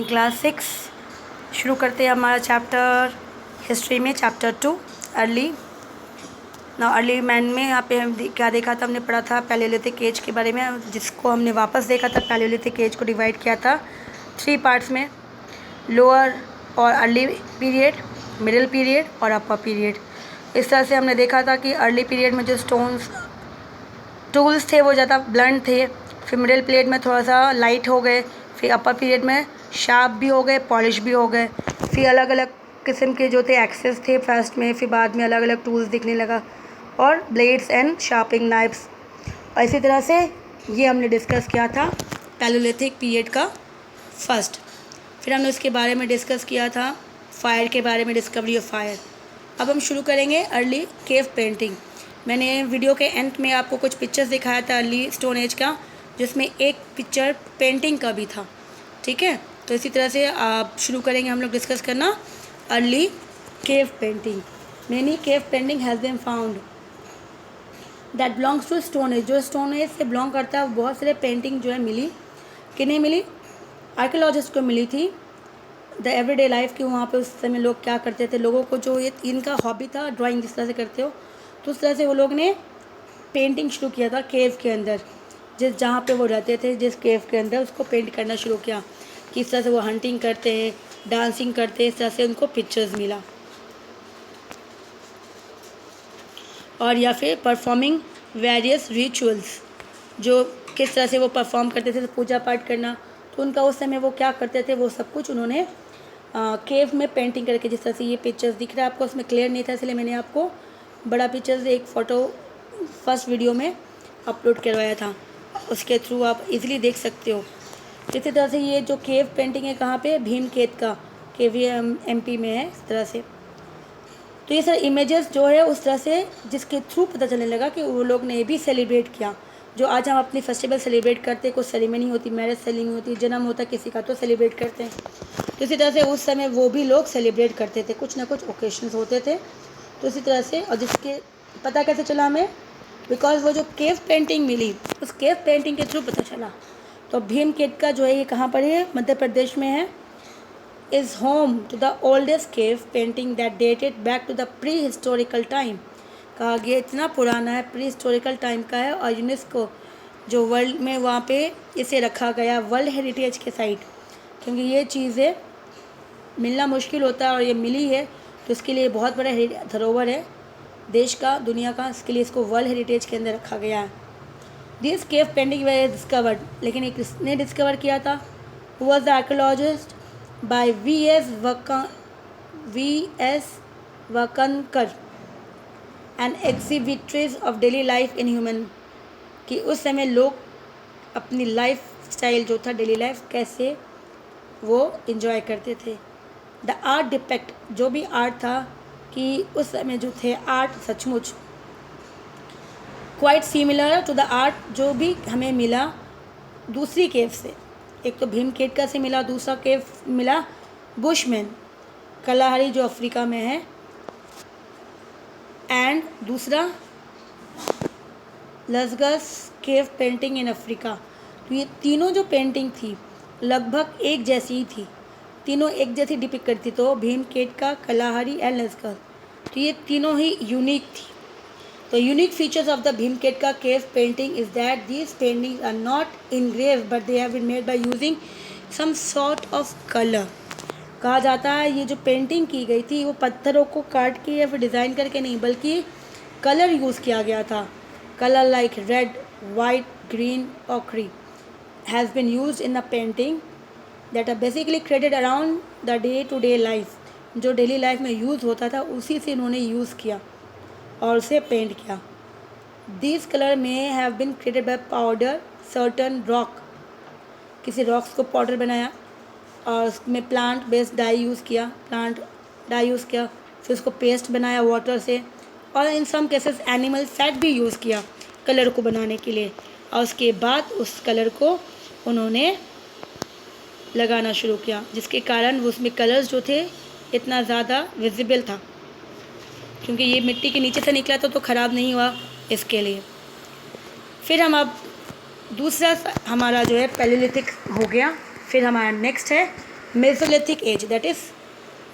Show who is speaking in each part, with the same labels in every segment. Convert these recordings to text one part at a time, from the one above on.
Speaker 1: Class 6 शुरू करते हैं हमारा चैप्टर हिस्ट्री में, चैप्टर 2 अर्ली अर्ली मैन में। यहाँ पे हम क्या देखा था, हमने पढ़ा था पैलियोलिथिक एज के बारे में, जिसको हमने वापस देखा था। पैलियोलिथिक एज को डिवाइड किया था 3 पार्ट्स में, लोअर और अर्ली पीरियड, मिडिल पीरियड और अपर पीरियड। इस तरह से हमने देखा था कि अर्ली पीरियड में जो स्टोन्स टूल्स थे वो ज़्यादा ब्लंट थे, फिर मिडिल पीरियड में थोड़ा सा लाइट हो गए, फिर अपर पीरियड में शार्प भी हो गए, पॉलिश भी हो गए, फिर अलग अलग किस्म के जो थे एक्सेस थे फर्स्ट में, फिर बाद में अलग अलग टूल्स दिखने लगा और ब्लेड्स एंड शार्पिंग नाइफ्स। और इसी तरह से ये हमने डिस्कस किया था पैलियोलिथिक पीरियड का फर्स्ट। फिर हमने उसके बारे में डिस्कस किया था फायर के बारे में, डिस्कवरी ऑफ फायर। अब हम शुरू करेंगे अर्ली केव पेंटिंग। मैंने वीडियो के एंड में आपको कुछ पिक्चर्स दिखाया था अर्ली स्टोन एज का, जिसमें एक पिक्चर पेंटिंग का भी था, ठीक है। तो इसी तरह से आप शुरू करेंगे हम लोग डिस्कस करना early cave painting. Many cave painting has been found that belongs to stone age. जो स्टोन एज से बिलोंग करता है, बहुत सारे पेंटिंग जो है मिली, किन्हें मिली, आर्कियोलॉजिस्ट को मिली थी। द एवरीडे लाइफ की, वहाँ पे उस समय लोग क्या करते थे, लोगों को जो ये इनका हॉबी था ड्राइंग जिस तरह से करते हो, तो उस तरह से वो लोग ने पेंटिंग शुरू किया था केव के अंदर, जिस जहाँ पे वो रहते थे, जिस केव के अंदर, उसको पेंट करना शुरू किया। किस तरह से वो हंटिंग करते हैं, डांसिंग करते हैं, इस तरह से उनको पिक्चर्स मिला। और या फिर परफॉर्मिंग वेरियस रिचुअल्स, जो किस तरह से वो परफॉर्म करते थे, पूजा पाठ करना, तो उनका उस समय वो क्या करते थे, वो सब कुछ उन्होंने केव में पेंटिंग करके, जिस तरह से ये पिक्चर्स दिख रहा है आपको, उसमें क्लियर नहीं था इसलिए मैंने आपको बड़ा पिक्चर्स एक फ़ोटो फर्स्ट वीडियो में अपलोड करवाया था, उसके थ्रू आप इजीली देख सकते हो। इसी तरह से ये जो केव पेंटिंग है कहाँ पे, भीमखेत का KVM MP में है, इस तरह से। तो ये सर इमेजेस जो है उस तरह से, जिसके थ्रू पता चलने लगा कि वो लोग ने भी सेलिब्रेट किया। जो आज हम अपनी फेस्टिवल सेलिब्रेट करते हैं, कुछ सेरेमनी होती, मैरिज सेरेमनी होती, जन्म होता किसी का, तो सेलिब्रेट करते हैं। तो इसी तरह से उस समय वो भी लोग सेलिब्रेट करते थे, कुछ ना कुछ ओकेशंस होते थे। तो इसी तरह से, और जिसके पता कैसे चला हमें, बिकॉज वो जो केव पेंटिंग मिली, उस केव पेंटिंग के थ्रू पता चला। तो भीमखेत का जो है ये कहाँ पर है, मध्य प्रदेश में है। Is home to the oldest cave painting that dated back to the pre historical time. कहा गया इतना पुराना है, प्री हिस्टोरिकल टाइम का है। और यूनेस्को जो वर्ल्ड में वहाँ पे इसे रखा गया वर्ल्ड हेरिटेज के साइट, क्योंकि ये चीज़ें मिलना मुश्किल होता है और ये मिली है, तो इसके लिए बहुत बड़ा धरोहर है देश का, दुनिया का, इसके लिए इसको वर्ल्ड हेरिटेज के अंदर रखा गया है। This cave painting were discovered, लेकिन ये किसने डिस्कवर किया था, was the archaeologist by V.S. Wakankar and exhibitories of daily life in human. कि उस समय लोग अपनी लाइफ स्टाइल जो था, डेली लाइफ कैसे वो इंजॉय करते थे। द आर्ट डिपेक्ट, जो भी आर्ट था, कि उस समय जो थे आर्ट सचमुच quite similar to the art जो भी हमें मिला दूसरी केव से। एक तो भीमखेटका से मिला, दूसरा केव मिला बुशमैन कलाहारी जो अफ्रीका में है, एंड दूसरा लज़गस केव पेंटिंग इन अफ्रीका। तो ये तीनों जो पेंटिंग थी लगभग एक जैसी ही थी, तीनों एक जैसी डिपिक्ट करती, तो भीमखेटका, कलाहारी एंड लज़गस, तो ये तीनों ही यूनिक थी। The unique features of the Bhimketka cave painting is that these paintings are not engraved but they have been made by using some sort of color। कहा जाता है ये जो पेंटिंग की गई थी वो पत्थरों को काट के या फिर डिज़ाइन करके नहीं, बल्कि कलर यूज़ किया गया था। Colour like red, white, green, ochre has been used in the painting that are basically created around the day-to-day life। जो डेली लाइफ में यूज़ होता था उसी से इन्होंने यूज़ किया और उसे पेंट किया। दिस कलर में have been created by powder certain rock, किसी रॉक्स को पाउडर बनाया और उसमें प्लांट बेस्ड डाई यूज़ किया, फिर उसको पेस्ट बनाया वाटर से, और इन सम केसेस एनिमल फैट भी यूज़ किया कलर को बनाने के लिए। और उसके बाद उस कलर को उन्होंने लगाना शुरू किया, जिसके कारण उसमें कलर्स जो थे इतना ज़्यादा विजिबल था, क्योंकि ये मिट्टी के नीचे से निकला था तो ख़राब नहीं हुआ इसके लिए। फिर हम अब दूसरा हमारा जो है पैलियोलिथिक हो गया। फिर हमारा नेक्स्ट है Mesolithic as that is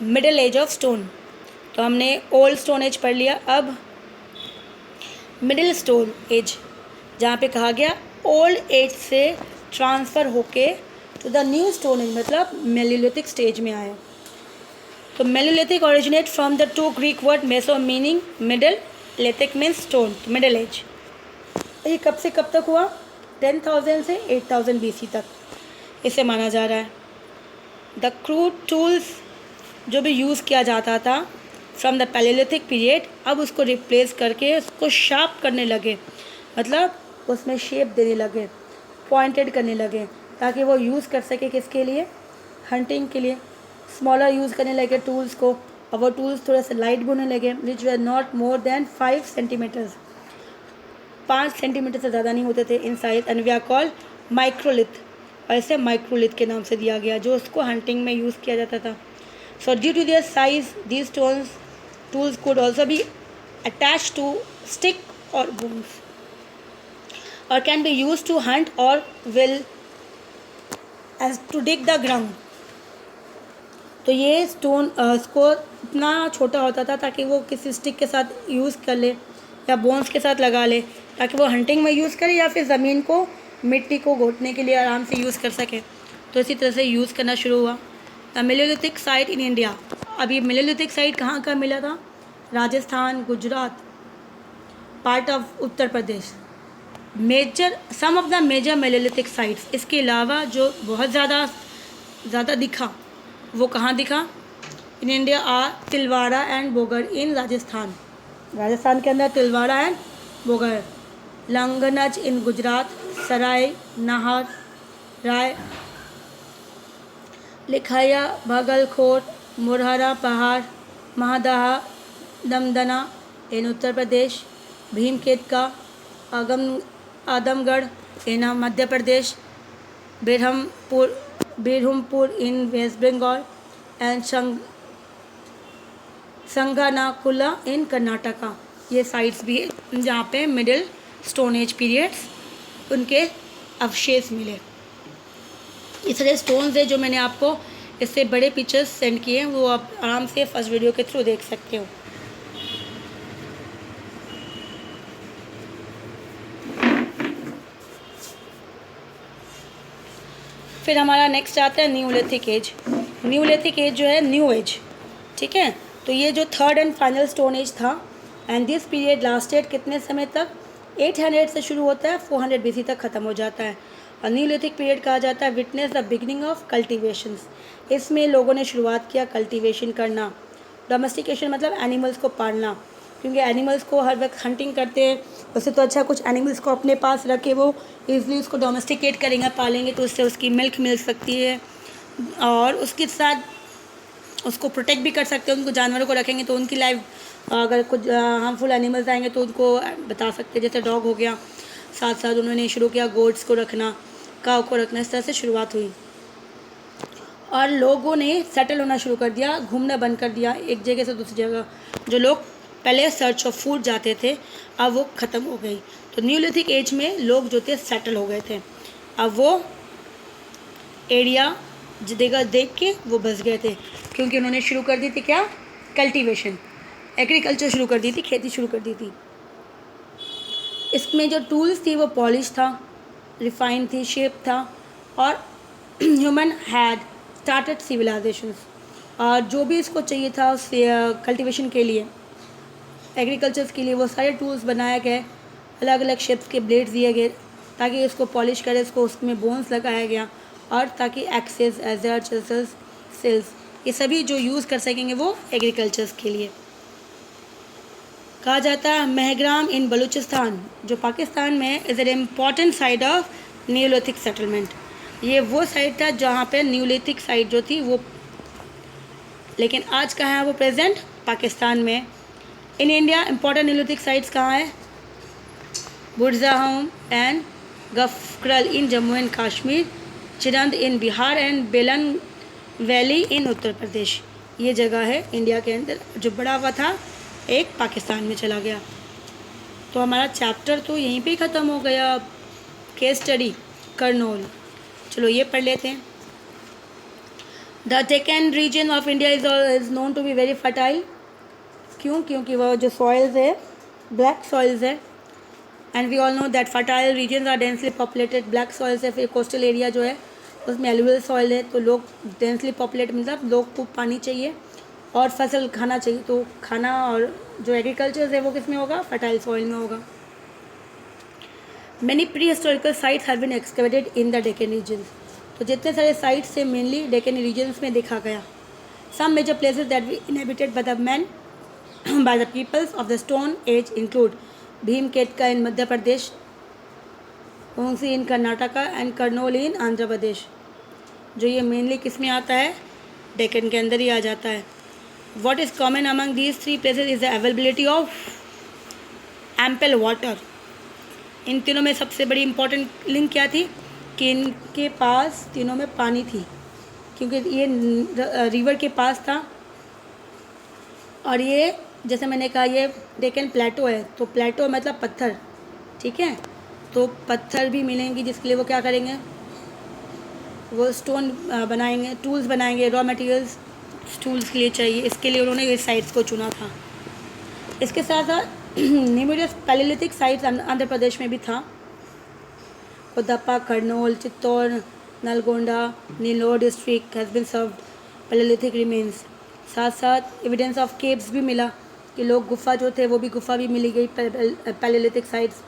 Speaker 1: middle age of stone. तो हमने ओल्ड स्टोन एज पढ़ लिया। अब मिडिल स्टोन एज, जहाँ पे कहा गया ओल्ड एज से ट्रांसफ़र होके to the new stone age, मतलब मेसोलिथिक स्टेज में आया। तो mesolithic originate from the two Greek word meso meaning middle, lithic means stone, तो मिडिल एज। ये कब से कब तक हुआ? 10,000 से 8,000 BC तक इसे माना जा रहा है। द क्रूड टूल्स जो भी यूज़ किया जाता था फ्रॉम द पैलेलिथिक पीरियड, अब उसको रिप्लेस करके उसको शार्प करने लगे, मतलब उसमें शेप देने लगे, पॉइंटेड करने लगे, ताकि वो यूज़ कर सके किसके लिए? हंटिंग के लिए। स्मॉलर यूज़ करने लगे टूल्स को, और वो टूल्स थोड़ा सा लाइट भी होने लगे, which were not more than 5 centimeters, 5 centimeter से ज़्यादा नहीं होते थे in size, and we are called microlith, और इसे माइक्रोलिथ के नाम से दिया गया, जो उसको हंटिंग में यूज़ किया जाता था। So due to their size these tools could also be attached to stick or bones or can be used to hunt or will as to dig the ground। तो ये स्टोन इसको इतना छोटा होता था ताकि वो किसी स्टिक के साथ यूज़ कर ले या बोन्स के साथ लगा ले, ताकि वो हंटिंग में यूज़ करे या फिर ज़मीन को, मिट्टी को घोटने के लिए आराम से यूज़ कर सके। तो इसी तरह से यूज़ करना शुरू हुआ। The mesolithic site in India, अब ये मेसोलिथिक साइट कहाँ कहाँ मिला था? Rajasthan, Gujarat, part of Uttar Pradesh. Some of the major mesolithic sites, इसके अलावा जो बहुत ज़्यादा दिखा वो कहाँ दिखा in India? Tilwara and Bagor in Rajasthan, Rajasthan के अंदर Tilwara and Bagor. Langhnaj in Gujarat, Sarai Nahar Rai, Lekhahia, Bhagalkot, Morhana Pahar, Mahadaha, Damdama in Uttar Pradesh, Bhimbetka, Adamgarh in Madhya Pradesh, Birbhanpur in West Bengal and Sanganakallu in Karnataka. ये साइट्स भी है जहाँ पे मिडिल स्टोन एज पीरियड्स उनके अवशेष मिले। इस तरह स्टोन्स है जो मैंने आपको इससे बड़े पिक्चर्स सेंड किए हैं, वो आप आराम से फर्स्ट वीडियो के थ्रू देख सकते हो। फिर हमारा नेक्स्ट आता है न्यूलिथिक एज। न्यूलिथिक एज जो है न्यू एज, ठीक है। तो ये जो third and final stone age था, एंड दिस पीरियड लास्टेड कितने समय तक? 800 से शुरू होता है, 400 BC तक ख़त्म हो जाता है। और न्यूलिथिक पीरियड कहा जाता है विटनेस द बिगिनिंग ऑफ कल्टिवेशंस। इसमें लोगों ने शुरुआत किया कल्टिवेशन करना। डोमेस्टिकेशन मतलब एनिमल्स को पालना, क्योंकि एनिमल्स को हर वक्त हंटिंग करते हैं, उससे तो अच्छा कुछ एनिमल्स को अपने पास रखे वो ईज़िली उसको डोमेस्टिकेट करेंगे, पालेंगे, तो उससे उसकी मिल्क मिल सकती है, और उसके साथ उसको प्रोटेक्ट भी कर सकते हैं। उनको जानवरों को रखेंगे तो उनकी लाइफ, अगर कुछ हार्मफुल एनिमल्स आएंगे तो उनको बता सकते हैं, जैसे डॉग हो गया। साथ साथ उन्होंने शुरू किया गोट्स को रखना, काऊ को रखना, इस तरह से शुरुआत हुई। और लोगों ने सेटल होना शुरू कर दिया, घूमना बंद कर दिया एक जगह से दूसरी जगह। जो लोग पहले सर्च ऑफ फूड जाते थे, अब वो ख़त्म हो गई। तो न्यूलिथिक एज में लोग जो थे सेटल हो गए थे, अब वो एरिया जगह देख के वो बस गए थे, क्योंकि उन्होंने शुरू कर दी थी क्या? कल्टीवेशन, एग्रीकल्चर शुरू कर दी थी, खेती शुरू कर दी थी। इसमें जो टूल्स थी वो पॉलिश था, रिफाइन थी, शेप था, और ह्यूमन हैड स्टार्टेड सिविलाइजेशंस। और जो भी इसको चाहिए था उस कल्टीवेशन के लिए, एग्रीकल्चर के लिए, वो सारे टूल्स बनाए गए, अलग अलग शेप्स के ब्लेड्स दिए गए ताकि इसको पॉलिश करे, इसको उसमें बोन्स लगाया गया, और ताकि एक्सेस, एजर, चिल्सल्स, सिल्स, ये सभी जो यूज़ कर सकेंगे वो एग्रीकल्चर्स के लिए। कहा जाता है महग्राम इन बलूचिस्तान, जो पाकिस्तान में is an important site of Neolithic settlement. ये वो साइट था जहाँ पे न्यूलिथिक साइट जो थी वो, लेकिन आज कहाँ है वो? प्रेजेंट पाकिस्तान में। In India important neolithic sites कहाँ है? Burzahom and Gufkral in Jammu and Kashmir, Chirand in Bihar and Belan valley in Uttar Pradesh. ये जगह है इंडिया के अंदर। जो बड़ा हुआ था एक पाकिस्तान में चला गया। तो हमारा चैप्टर तो यहीं पे ख़त्म हो गया, केस स्टडी करनौल। चलो ये पढ़ लेते हैं। The Deccan region of India is known to be very fertile. क्यों? क्योंकि वह जो सॉइल्स है ब्लैक सॉइल्स है, and we all know that fertile regions are densely populated. Black soils है, फिर कोस्टल एरिया जो है उसमें एलुवियल सॉइल है, तो लोग डेंसली पॉपुलेट मतलब लोग को पानी चाहिए और फसल खाना चाहिए, तो खाना और जो एग्रीकल्चर है वो किस में होगा? फर्टाइल सॉइल में होगा। Many pre historical sites have been excavated in the Deccan region. तो जितने सारे साइट्स से मेनली डेक्कन रीजन्स में देखा गया। Some major places that we inhabited by the man by the peoples of the Stone Age include Bhimketka in Madhya Pradesh, Onsi in Karnataka and Karnool in Andhra Pradesh. जो ये mainly किस में आता है? डेक्कन के अंदर ही आ जाता है। What is common among these three places is the availability of ample water। इन तीनों में सबसे बड़ी इम्पोर्टेंट लिंक क्या थी? कि इनके पास तीनों में पानी थी, क्योंकि ये रिवर के पास था, और ये जैसे मैंने कहा ये डेक्कन प्लेटो है, तो प्लेटो मतलब पत्थर, ठीक है, तो पत्थर भी मिलेंगी जिसके लिए वो क्या करेंगे? वो स्टोन बनाएंगे, टूल्स बनाएंगे, रॉ मटेरियल्स टूल्स के लिए चाहिए, इसके लिए उन्होंने ये साइट्स को चुना था। इसके साथ साथ numerous palaeolithic sites Andhra Pradesh में भी था। Cuddapah, Kurnool, Chittoor, Nalgonda, Nellore district has been served palaeolithic remains. साथ साथ एविडेंस ऑफ केव्स भी मिला कि लोग गुफा जो थे वो भी गुफा भी मिली गई पैलेलिथिक साइट्स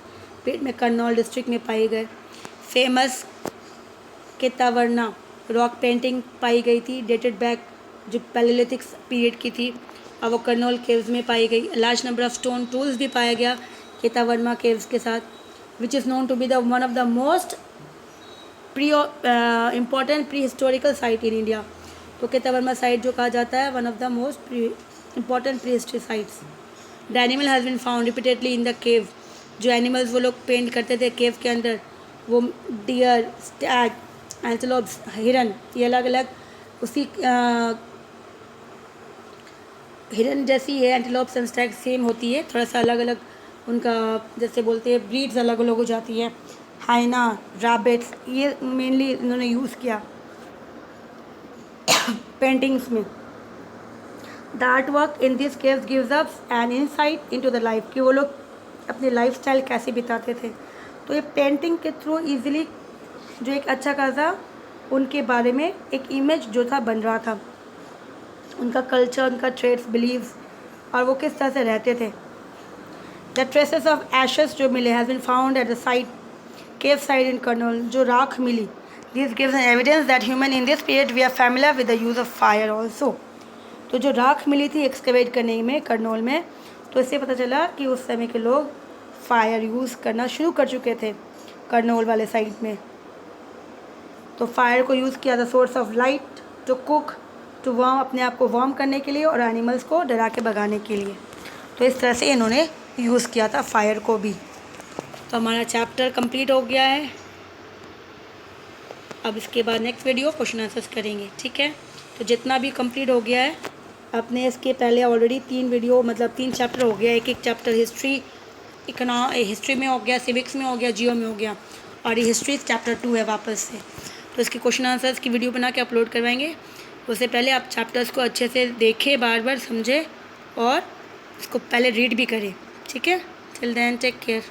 Speaker 1: पेट में करनौल डिस्ट्रिक्ट में पाई गए। फेमस केतावर्ना रॉक पेंटिंग पाई गई थी डेटेड बैक जो पैलेलिथिक पीरियड की थी, और वो करनौल केव्स में पाई गई। Large number of stone tools भी पाया गया केतावर्मा केव्स के साथ, which is known to be the one of the most important pre historical site in India. तो केतावर्मा साइट जो कहा जाता है one of the most important pre history sites. The animal has been found repeatedly in the cave. जो animals वो लोग paint करते थे केव के अंदर, वो डियर, स्टैग, एंटेलोप्स, हिरन, ये अलग अलग उसी हिरन जैसी है, एंटेलोप्स एंड स्टैग सेम होती है, थोड़ा सा अलग अलग उनका जैसे बोलते हैं ब्रीड्स अलग अलग हो जाती है। हाइना, रैबिट्स, ये मेनली इन्होंने यूज़ किया पेंटिंग्स में। The art work in this caves gives us an insight into the life, कि वो लोग अपनी लाइफस्टाइल कैसे बिताते थे। तो ये पेंटिंग के थ्रू इजीली जो एक अच्छा खासा उनके बारे में एक इमेज जो था बन रहा था, उनका कल्चर, उनका ट्रेड्स, बिलीव्स, और वो किस तरह से रहते थे। द ट्रेसेस ऑफ एशेस जो मिले has been found at the site cave site in Kurnool, जो राख मिली, this gives an evidence that human in this period we are familiar with the use of fire also. तो जो राख मिली थी excavate करने में कर्नूल में, तो इससे पता चला कि उस समय के लोग फायर यूज़ करना शुरू कर चुके थे कर्नूल वाले साइड में। तो फायर को यूज़ किया the source of light, to cook, to warm, अपने आप को वार्म करने के लिए, और एनिमल्स को डरा के भगाने के लिए। तो इस तरह से इन्होंने यूज़ किया था फायर को भी। तो हमारा चैप्टर कंप्लीट हो गया है। अब इसके बाद नेक्स्ट वीडियो क्वेश्चन आंसर्स करेंगे, ठीक है। तो जितना भी कंप्लीट हो गया है, अपने इसके पहले ऑलरेडी 3 वीडियो मतलब 3 चैप्टर हो गया। एक चैप्टर हिस्ट्री हिस्ट्री में हो गया, सिविक्स में हो गया, जियो में हो गया, और ये हिस्ट्री चैप्टर 2 है वापस से। तो इसके क्वेश्चन आंसर्स की वीडियो बना के अपलोड करवाएंगे। उससे पहले आप चैप्टर्स को अच्छे से देखें, बार बार समझें, और इसको पहले रीड भी करें, ठीक है। Till then take care.